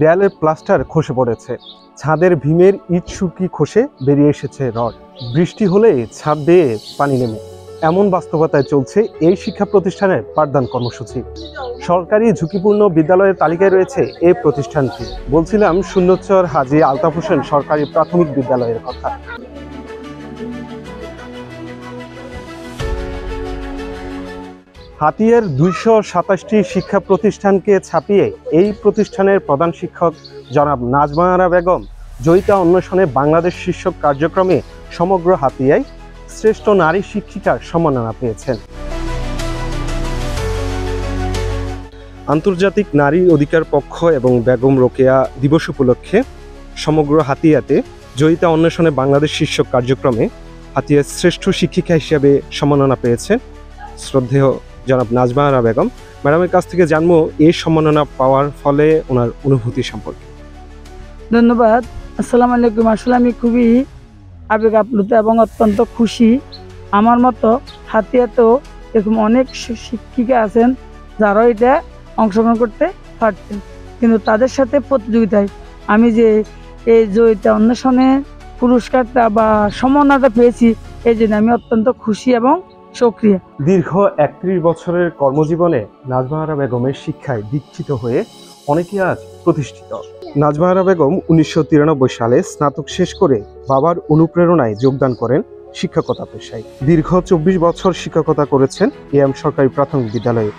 দেয়ালের প্লাস্টার খসে পড়েছে, ছাদের ভীমের ইট শুকি খসে বেরিয়ে এসেছে রড। বৃষ্টি হলে ছাদ দিয়ে পানি নেমে এমন বাস্তবতায় চলছে এই শিক্ষা প্রতিষ্ঠানের পাঠদান কর্মসূচি। সরকারি ঝুঁকিপূর্ণ বিদ্যালয়ের তালিকায় রয়েছে এই প্রতিষ্ঠানটি। বলছিলাম সুন্নতচর হাজী আলতাফ হোসেন সরকারি প্রাথমিক বিদ্যালয়ের কথা। হাতিয়ার 227টি শিক্ষা প্রতিষ্ঠানকে ছাপিয়ে এই প্রতিষ্ঠানের প্রধান শিক্ষক জনাব নাজমা আরা বেগম জয়িতা অন্বেষণে বাংলাদেশ শীর্ষক কার্যক্রমে সমগ্র হাতিয়ায় শ্রেষ্ঠ নারী শিক্ষিকার সম্মাননা পেয়েছেন। আন্তর্জাতিক নারী অধিকার পক্ষ এবং বেগম রোকেয়া দিবস উপলক্ষে সমগ্র হাতিয়াতে জয়িতা অন্বেষণে বাংলাদেশ শীর্ষক কার্যক্রমে হাতিয়ার শ্রেষ্ঠ শিক্ষিকা হিসেবে সম্মাননা পেয়েছেন শ্রদ্ধেয় জনাব নাজমা আরা বেগম। ম্যাডামের কাছ থেকে জানবো এই সম্মাননা পাওয়ার ফলে ওনার অনুভূতি সম্পর্কে। ধন্যবাদ। আসসালামু আলাইকুম। আসলে আমি খুবই আবেগ আপ্লুত এবং অত্যন্ত খুশি। আমার মতো হাতিয়াতেও এরকম অনেক শিক্ষিকা আছেন যারা এটা অংশগ্রহণ করতে পারতেন, কিন্তু তাদের সাথে প্রতিযোগিতায় আমি যে এই জয়িতা অন্বেষণে পুরস্কারটা বা সম্মাননাটা পেয়েছি, এই জন্য আমি অত্যন্ত খুশি এবং সক্রিয়। দীর্ঘ 31 বছরের কর্মজীবনে নাজমা আরা বেগমের শিক্ষায় দীক্ষিত হয়ে অনেকে আজ প্রতিষ্ঠিত। নাজমা আরা বেগম 1993 সালে স্নাতক শেষ করে বাবার অনুপ্রেরণায় যোগদান করেন শিক্ষকতা পেশায়। দীর্ঘ 24 বছর শিক্ষকতা করেছেন এএম সরকারি প্রাথমিক বিদ্যালয়ে।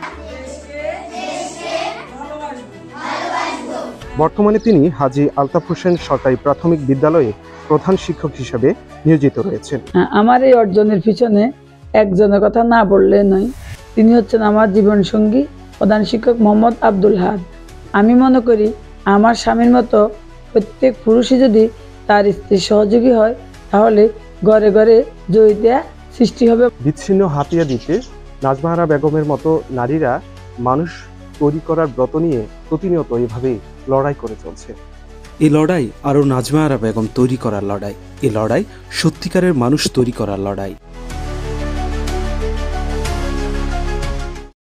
বর্তমানে তিনি হাজী আলতাফ হোসেন সরকারি প্রাথমিক বিদ্যালয়ে প্রধান শিক্ষক হিসেবে নিয়োজিত রয়েছেন। আমার এই অর্জনের পিছনে একজনের কথা না বললে নয়, তিনি হচ্ছেন আমার জীবনসঙ্গী প্রধান শিক্ষক মোহাম্মদ আব্দুল হাদ। আমি মনে করি আমার স্বামীর মতো প্রত্যেক পুরুষই যদি তার স্ত্রীর সহযোগী হয়, তাহলে ঘরে ঘরে জয়িতা সৃষ্টি হবে। বিচ্ছিন্ন হাতিয়া দিতে নাজমা আরা বেগমের মতো নারীরা মানুষ তৈরি করার ব্রত নিয়ে প্রতিনিয়ত এভাবেই লড়াই করে চলছে। এই লড়াই আরও নাজমা আরা বেগম তৈরি করার লড়াই। এই লড়াই সত্যিকারের মানুষ তৈরি করার লড়াই।